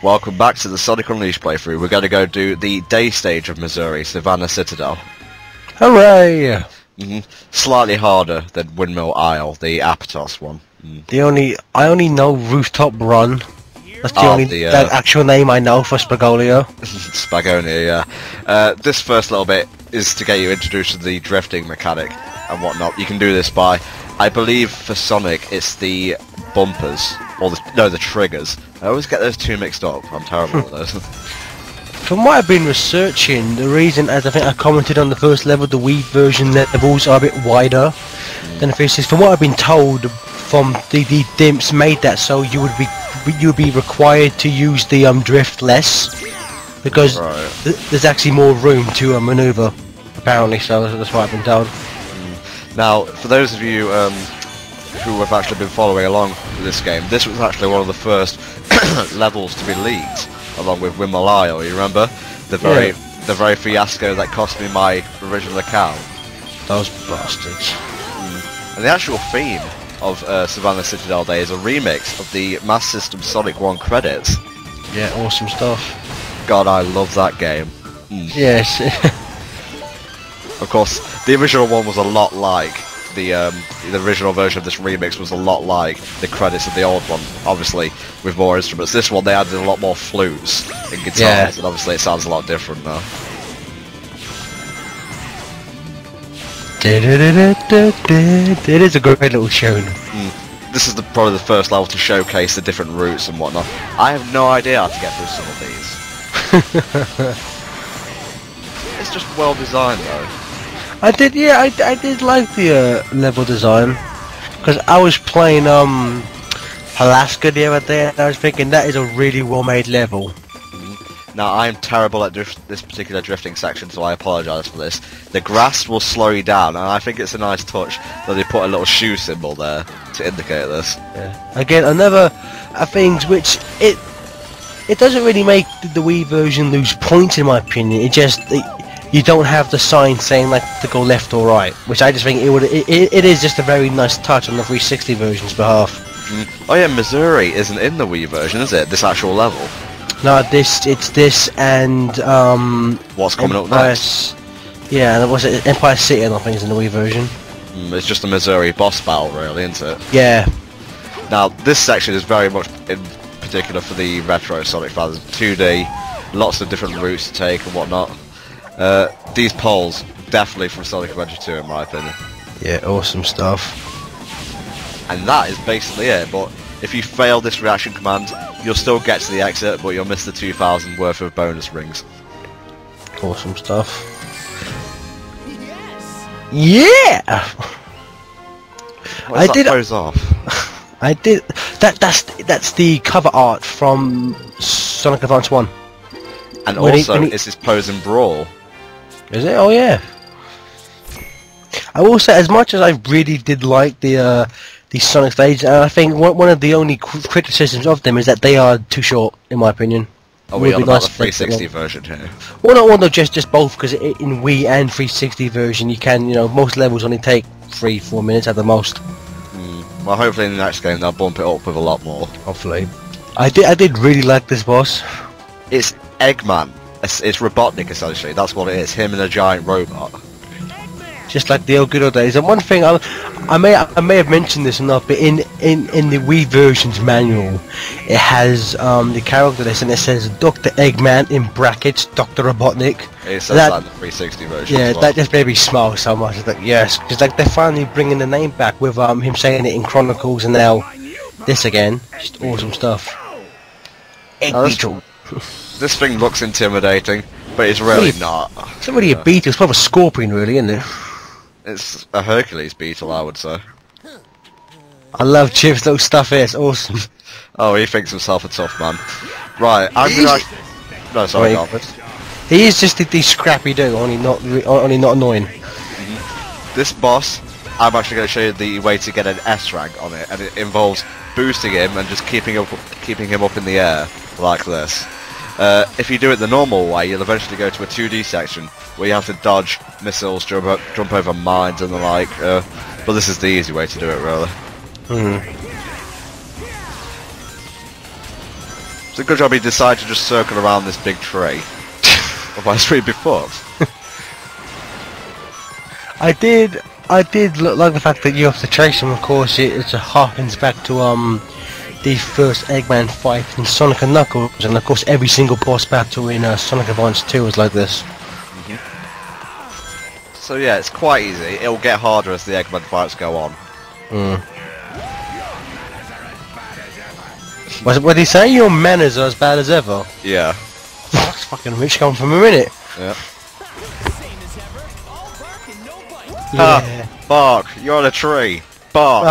Welcome back to the Sonic Unleashed playthrough. We're going to go do the day stage of Missouri, Savannah Citadel. Hooray! Slightly harder than Windmill Isle, the Apatos one. I only know Rooftop Run. That's the only that actual name I know for Spagolia. Spagonia, yeah. This first little bit is to get you introduced to the drifting mechanic and whatnot. You can do this by, I believe for Sonic, it's the bumpers, or the triggers. I always get those two mixed up. I'm terrible at those. From what I've been researching, the reason, as I think I commented on the first level, the Wii version levels are a bit wider than the first. From what I've been told, from the dimps made that so you would be required to use the drift less because there's actually more room to maneuver, apparently. So that's what I've been told. Now, for those of you who have actually been following along with this game, this was actually one of the first levels to be leaked, along with Windmill Isle. You remember the very fiasco that cost me my original account? Those bastards. And the actual theme of Savannah Citadel Day is a remix of the Master System Sonic 1 credits. Yeah, awesome stuff. God, I love that game. Yes. Of course, the original one was a lot like the original version of this remix was a lot like the credits of the old one, obviously with more instruments. This one they added a lot more flutes and guitars, and obviously it sounds a lot different now. It is a great little tune. This is probably the first level to showcase the different routes and whatnot. I have no idea how to get through some of these. It's just well designed though. I did like the level design, because I was playing Alaska the other day and I was thinking that is a really well made level. Now I am terrible at this particular drifting section, so I apologise for this. The grass will slow you down, and I think it's a nice touch that they put a little shoe symbol there to indicate this. Yeah. Again, another things which it doesn't really make the Wii version lose points in my opinion. It just you don't have the sign saying like to go left or right, which I just think it is just a very nice touch on the 360 version's behalf. Oh yeah, Missouri isn't in the Wii version, is it? This actual level. No, it's this and what's coming up next? Yeah, and was it Empire City? I don't think is in the Wii version. It's just a Missouri boss battle, really, isn't it? Yeah. Now this section is very much in particular for the retro Sonic fans. 2D, lots of different routes to take and whatnot. These poles definitely from Sonic Adventure 2 in my opinion. Yeah, awesome stuff. And that is basically it. But if you fail this reaction command, you'll still get to the exit, but you'll miss the 2,000 worth of bonus rings. Awesome stuff. Yeah! I did pose off. I did. That's the cover art from Sonic Advance 1. And also, it's his pose in Brawl. Is it? Oh yeah. I will say, as much as I really did like the Sonic stages, I think one of the only criticisms of them is that they are too short, in my opinion. Are we on about the 360 version here? Well, no, just both, because in Wii and 360 version, you can, most levels only take 3-4 minutes at the most. Well, hopefully in the next game they'll bump it up with a lot more. Hopefully. I did really like this boss. It's Eggman. It's Robotnik essentially. That's what it is. Him and a giant robot. Just like the old good old days. And one thing I may have mentioned this or not, but in the Wii version's manual, it has the character list and it says Dr. Eggman in brackets Dr. Robotnik. It says that in the 360 version. Yeah, as well. that just made me smile so much. It's like, yes, because like they're finally bringing the name back with him saying it in Chronicles and now this again. Just awesome stuff. This thing looks intimidating, but it's really not. It's not really a beetle. It's probably a scorpion, really, isn't it? It's a Hercules beetle, I would say. I love Chip's little stuff here, it's awesome. Oh, he thinks himself a tough man. Right, I'm gonna... No, sorry, Garfield. He is just the scrappy dude, only not annoying. This boss, I'm actually going to show you the way to get an S rank on it, and it involves boosting him and just keeping him up in the air, like this. If you do it the normal way, you'll eventually go to a 2D section where you have to dodge missiles, jump over mines and the like, but this is the easy way to do it, really. It's a good job he decided to just circle around this big tree. Otherwise we'd be fucked. I did like the fact that you have to chase him. Of course, it harkens back to the first Eggman fight in Sonic and Knuckles, and of course every single boss battle in Sonic Advance 2 is like this. So yeah, it's quite easy. It'll get harder as the Eggman fights go on. What did he say? Your manners are as bad as ever. Yeah. That's fucking rich come from a minute. Yeah. Yeah. Ah, bark! You're on a tree. Bark.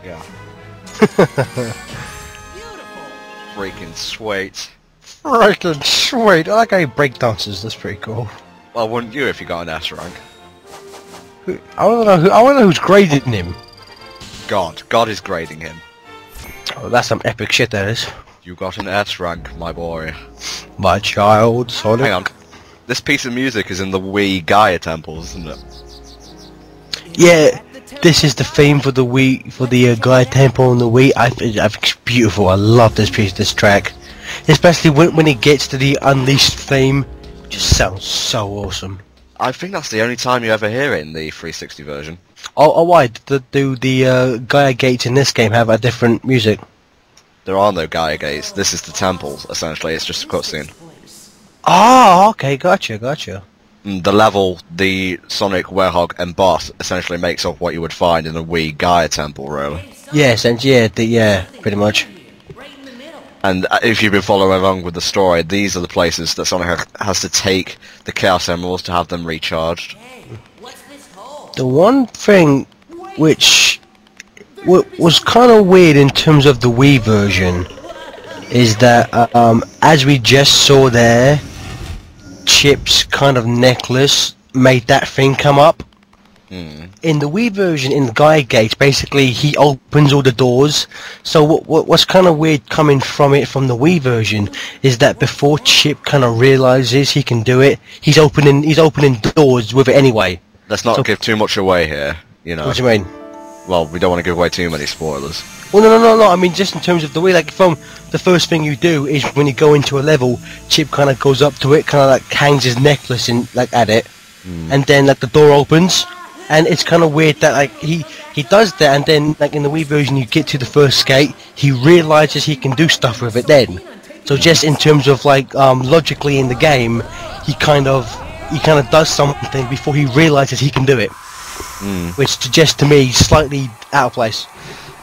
Yeah. Freaking sweet. Freaking sweet. I like how he break dances. That's pretty cool. Well, wouldn't you if you got an S rank? I want to know who's grading him. God. God is grading him. Oh, that's some epic shit. That is. You got an S rank, my boy. My child, Sonic. Hang on. This piece of music is in the Wii Gaia temples, isn't it? Yeah, this is the theme for the Wii, for the Gaia Temple on the Wii. I think it's beautiful. I love this track, especially when it gets to the Unleashed theme. It just sounds so awesome. I think that's the only time you ever hear it in the 360 version. Oh, why do the Gaia gates in this game have a different music? There are no Gaia gates. This is the temples. Essentially, it's just a cutscene. Oh, okay, gotcha. The level, the Sonic, Werehog, and boss essentially makes up what you would find in a Wii Gaia temple, really. Yes, and yeah, pretty much. And if you've been following along with the story, these are the places that Sonic has to take the Chaos Emeralds to have them recharged. The one thing which was kind of weird in terms of the Wii version is that, as we just saw there, Chip's kind of necklace made that thing come up. In the Wii version, in the Gaia Gates, basically he opens all the doors. So what's kind of weird coming from the Wii version is that before Chip kind of realizes he can do it, he's opening doors with it anyway. Let's not give too much away here, you know. What do you mean? Well, we don't want to give away too many spoilers. Well, no. I mean, just in terms of the way, like, from the first thing you do is when you go into a level, Chip kind of goes up to it, kind of like hangs his necklace in, like, at it, and then like the door opens, and it's kind of weird that like he does that, and then like in the Wii version, you get to the first gate, he realizes he can do stuff with it then. So just in terms of like logically in the game, he kind of does something before he realizes he can do it, which suggests to me slightly out of place.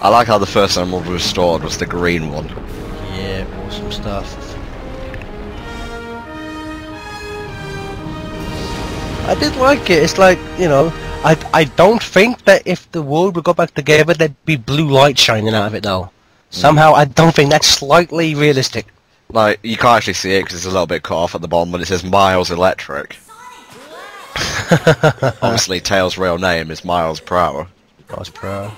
I like how the first emerald restored was the green one. Yeah, awesome stuff. I did like it. It's like, you know, I don't think that if the world would go back together, there'd be blue light shining out of it though. Somehow, I don't think that's slightly realistic. Like, you can't actually see it because it's a little bit cut off at the bottom, but it says Miles Electric. Obviously, Tails' real name is Miles per hour. Miles per hour.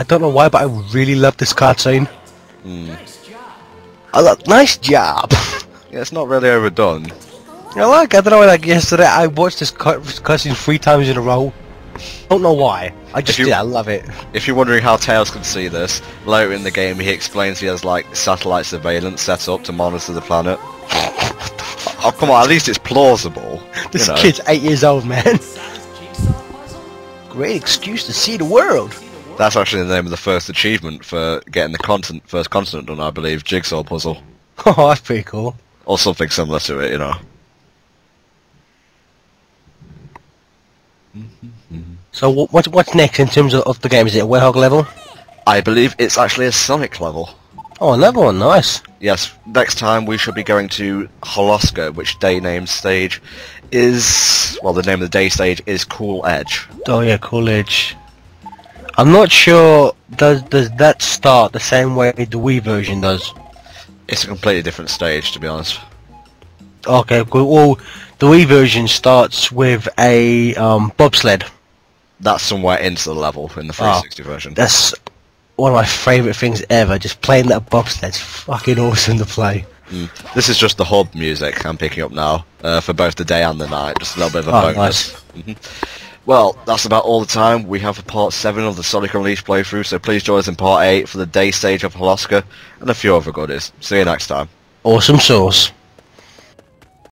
I don't know why, but I really love this cutscene. Nice job. Yeah, it's not really overdone. I don't know, like yesterday I watched this cutscene 3 times in a row. Don't know why. I love it. If you're wondering how Tails can see this, later in the game he explains he has like satellite surveillance set up to monitor the planet. Oh come on, at least it's plausible. This kid's 8 years old, man. Great excuse to see the world. That's actually the name of the first achievement for getting the first continent done, I believe. Jigsaw puzzle. Oh, that's pretty cool. Or something similar to it, you know. So what's next in terms of the game? Is it a Werehog level? I believe it's actually a Sonic level. Oh, another one, nice. Yes, next time we should be going to Holoska, which day named stage is... Well, the name of the day stage is Cool Edge. Oh yeah, Cool Edge. I'm not sure, does that start the same way the Wii version does? It's a completely different stage, to be honest. Okay, cool. Well, the Wii version starts with a bobsled. That's somewhere into the level in the 360 version. That's one of my favourite things ever. Just playing that bobsled's fucking awesome to play. This is just the hub music I'm picking up now, for both the day and the night. Just a little bit of a bonus. Nice. Well, that's about all the time we have for part 7 of the Sonic Unleashed playthrough, so please join us in part 8 for the day stage of Holoska and a few other goodies. See you next time. Awesome sauce.